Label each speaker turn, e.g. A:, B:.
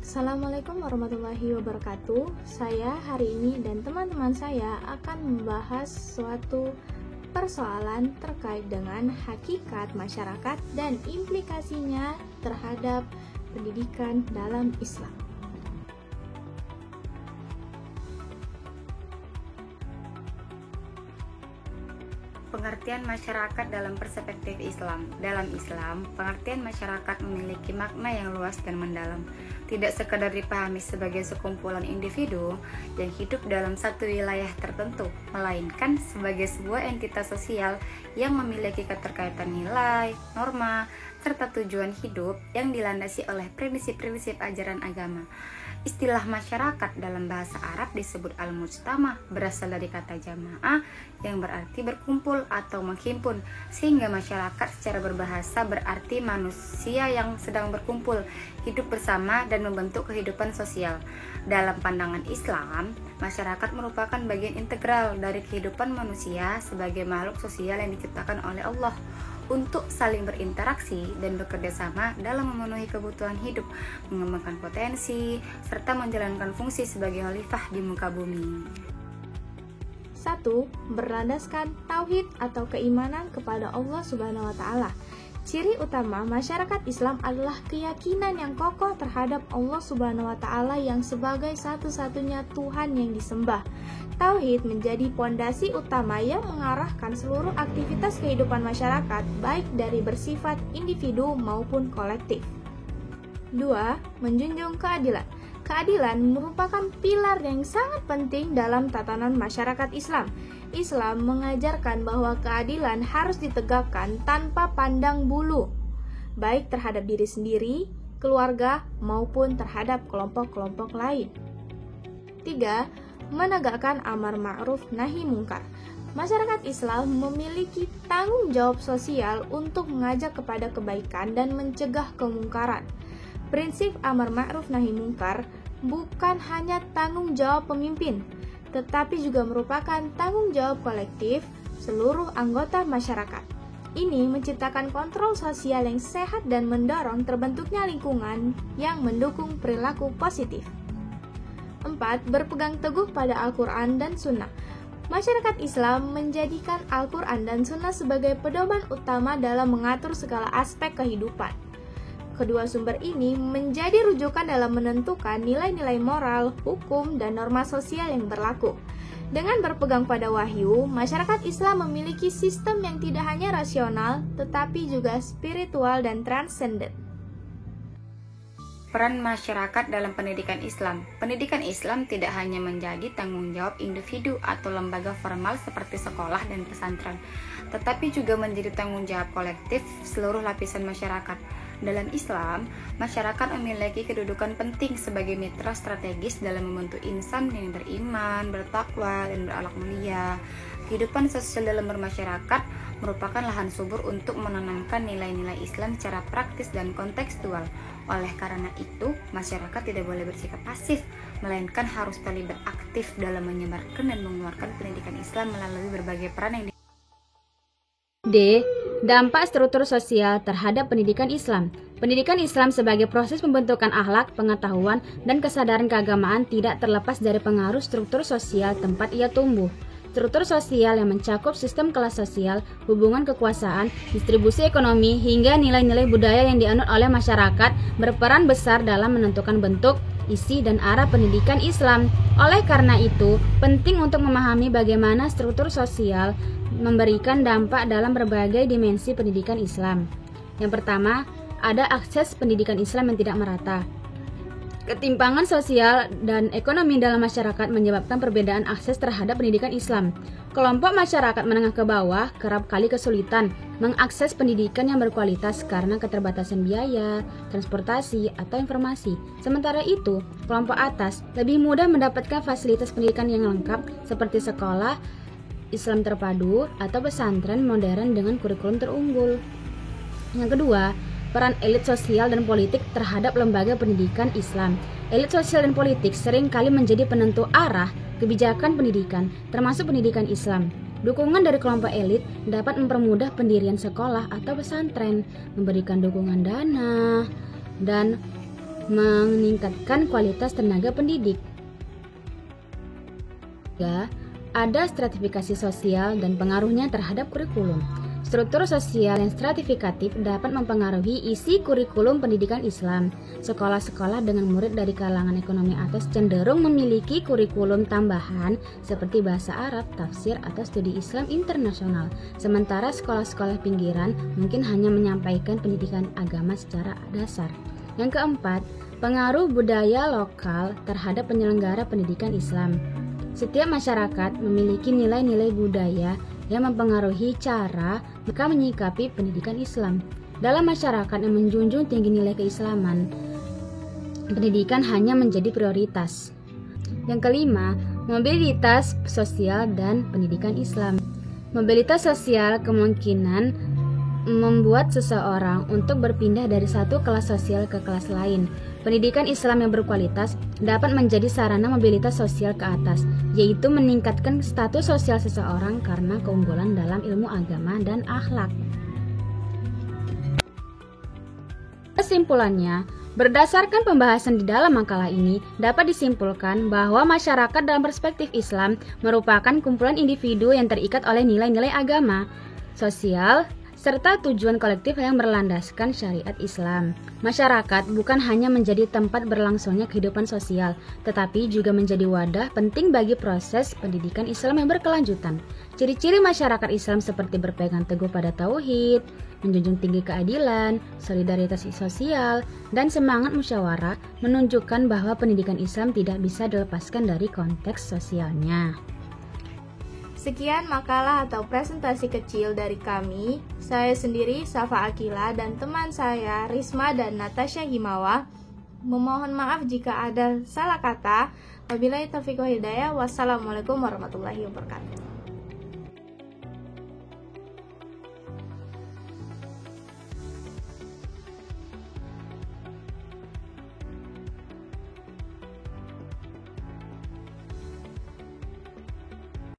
A: Assalamualaikum warahmatullahi wabarakatuh. Saya hari ini dan teman-teman saya akan membahas suatu persoalan terkait dengan hakikat masyarakat dan implikasinya terhadap pendidikan dalam Islam.
B: Pengertian masyarakat dalam perspektif Islam. Dalam Islam, pengertian masyarakat memiliki makna yang luas dan mendalam. Tidak sekadar dipahami sebagai sekumpulan individu yang hidup dalam satu wilayah tertentu, melainkan sebagai sebuah entitas sosial yang memiliki keterkaitan nilai, norma, serta tujuan hidup yang dilandasi oleh prinsip-prinsip ajaran agama. Istilah masyarakat dalam bahasa Arab disebut al-mujtama, berasal dari kata jamaah yang berarti berkumpul atau menghimpun, sehingga masyarakat secara berbahasa berarti manusia yang sedang berkumpul, hidup bersama dan membentuk kehidupan sosial. Dalam pandangan Islam, masyarakat merupakan bagian integral dari kehidupan manusia sebagai makhluk sosial yang diciptakan oleh Allah untuk saling berinteraksi dan bekerja sama dalam memenuhi kebutuhan hidup, mengembangkan potensi, serta menjalankan fungsi sebagai khalifah di muka bumi.
A: 1. Berlandaskan tauhid atau keimanan kepada Allah Subhanahu wa Ta'ala. Ciri utama masyarakat Islam adalah keyakinan yang kokoh terhadap Allah Subhanahu wa Ta'ala yang sebagai satu-satunya Tuhan yang disembah. Tauhid menjadi pondasi utama yang mengarahkan seluruh aktivitas kehidupan masyarakat, baik dari bersifat individu maupun kolektif. 2. Menjunjung keadilan. Keadilan merupakan pilar yang sangat penting dalam tatanan masyarakat Islam. Islam mengajarkan bahwa keadilan harus ditegakkan tanpa pandang bulu, baik terhadap diri sendiri, keluarga, maupun terhadap kelompok-kelompok lain. 3. Menegakkan amar ma'ruf nahi mungkar. Masyarakat Islam memiliki tanggung jawab sosial untuk mengajak kepada kebaikan dan mencegah kemungkaran. Prinsip amar ma'ruf nahi mungkar bukan hanya tanggung jawab pemimpin, tetapi juga merupakan tanggung jawab kolektif seluruh anggota masyarakat. Ini menciptakan kontrol sosial yang sehat dan mendorong terbentuknya lingkungan yang mendukung perilaku positif. 4. Berpegang teguh pada Al-Quran dan Sunnah. Masyarakat Islam menjadikan Al-Quran dan Sunnah sebagai pedoman utama dalam mengatur segala aspek kehidupan. Kedua sumber ini menjadi rujukan dalam menentukan nilai-nilai moral, hukum, dan norma sosial yang berlaku. Dengan berpegang pada wahyu, masyarakat Islam memiliki sistem yang tidak hanya rasional, tetapi juga spiritual dan transenden.
B: Peran masyarakat dalam pendidikan Islam. Pendidikan Islam tidak hanya menjadi tanggung jawab individu atau lembaga formal seperti sekolah dan pesantren, tetapi juga menjadi tanggung jawab kolektif seluruh lapisan masyarakat. Dalam Islam, masyarakat memiliki kedudukan penting sebagai mitra strategis dalam membentuk insan yang beriman, bertakwa, dan berakhlak mulia. Kehidupan sosial dalam bermasyarakat merupakan lahan subur untuk menanamkan nilai-nilai Islam secara praktis dan kontekstual. Oleh karena itu, masyarakat tidak boleh bersikap pasif, melainkan harus terlibat aktif dalam menyebarkan dan mengeluarkan pendidikan Islam melalui berbagai peran yang
C: D. Dampak struktur sosial terhadap pendidikan Islam. Pendidikan Islam sebagai proses pembentukan akhlak, pengetahuan, dan kesadaran keagamaan tidak terlepas dari pengaruh struktur sosial tempat ia tumbuh. Struktur sosial yang mencakup sistem kelas sosial, hubungan kekuasaan, distribusi ekonomi, hingga nilai-nilai budaya yang dianut oleh masyarakat berperan besar dalam menentukan bentuk, isi, dan arah pendidikan Islam. Oleh karena itu, penting untuk memahami bagaimana struktur sosial memberikan dampak dalam berbagai dimensi pendidikan Islam. Yang pertama, ada akses pendidikan Islam yang tidak merata. Ketimpangan sosial dan ekonomi dalam masyarakat menyebabkan perbedaan akses terhadap pendidikan Islam. Kelompok masyarakat menengah ke bawah kerap kali kesulitan mengakses pendidikan yang berkualitas karena keterbatasan biaya, transportasi, atau informasi. Sementara itu, kelompok atas lebih mudah mendapatkan fasilitas pendidikan yang lengkap seperti sekolah Islam terpadu atau pesantren modern dengan kurikulum terunggul. Yang kedua, peran elit sosial dan politik terhadap lembaga pendidikan Islam. Elit sosial dan politik sering kali menjadi penentu arah kebijakan pendidikan, termasuk pendidikan Islam. Dukungan dari kelompok elit dapat mempermudah pendirian sekolah atau pesantren, memberikan dukungan dana, dan meningkatkan kualitas tenaga pendidik. Ada stratifikasi sosial dan pengaruhnya terhadap kurikulum. Struktur sosial yang stratifikatif dapat mempengaruhi isi kurikulum pendidikan Islam. Sekolah-sekolah dengan murid dari kalangan ekonomi atas cenderung memiliki kurikulum tambahan seperti bahasa Arab, tafsir, atau studi Islam internasional. Sementara sekolah-sekolah pinggiran mungkin hanya menyampaikan pendidikan agama secara dasar. Yang keempat, pengaruh budaya lokal terhadap penyelenggara pendidikan Islam. Setiap masyarakat memiliki nilai-nilai budaya yang mempengaruhi cara mereka menyikapi pendidikan Islam. Dalam masyarakat yang menjunjung tinggi nilai keislaman, pendidikan hanya menjadi prioritas. Yang kelima, mobilitas sosial dan pendidikan Islam. Mobilitas sosial kemungkinan membuat seseorang untuk berpindah dari satu kelas sosial ke kelas lain. Pendidikan Islam yang berkualitas dapat menjadi sarana mobilitas sosial ke atas, yaitu meningkatkan status sosial seseorang karena keunggulan dalam ilmu agama dan akhlak. Kesimpulannya, berdasarkan pembahasan di dalam makalah ini, dapat disimpulkan bahwa masyarakat dalam perspektif Islam merupakan kumpulan individu yang terikat oleh nilai-nilai agama, sosial, serta tujuan kolektif yang berlandaskan syariat Islam. Masyarakat bukan hanya menjadi tempat berlangsungnya kehidupan sosial, tetapi juga menjadi wadah penting bagi proses pendidikan Islam yang berkelanjutan. Ciri-ciri masyarakat Islam seperti berpegang teguh pada tauhid, menjunjung tinggi keadilan, solidaritas sosial, dan semangat musyawarah menunjukkan bahwa pendidikan Islam tidak bisa dilepaskan dari konteks sosialnya.
A: Sekian makalah atau presentasi kecil dari kami. Saya sendiri, Safa Akila, dan teman saya, Risma dan Natasha Himawa. Memohon maaf jika ada salah kata. Wabillahi taufiq wal hidayah. Wassalamualaikum warahmatullahi wabarakatuh.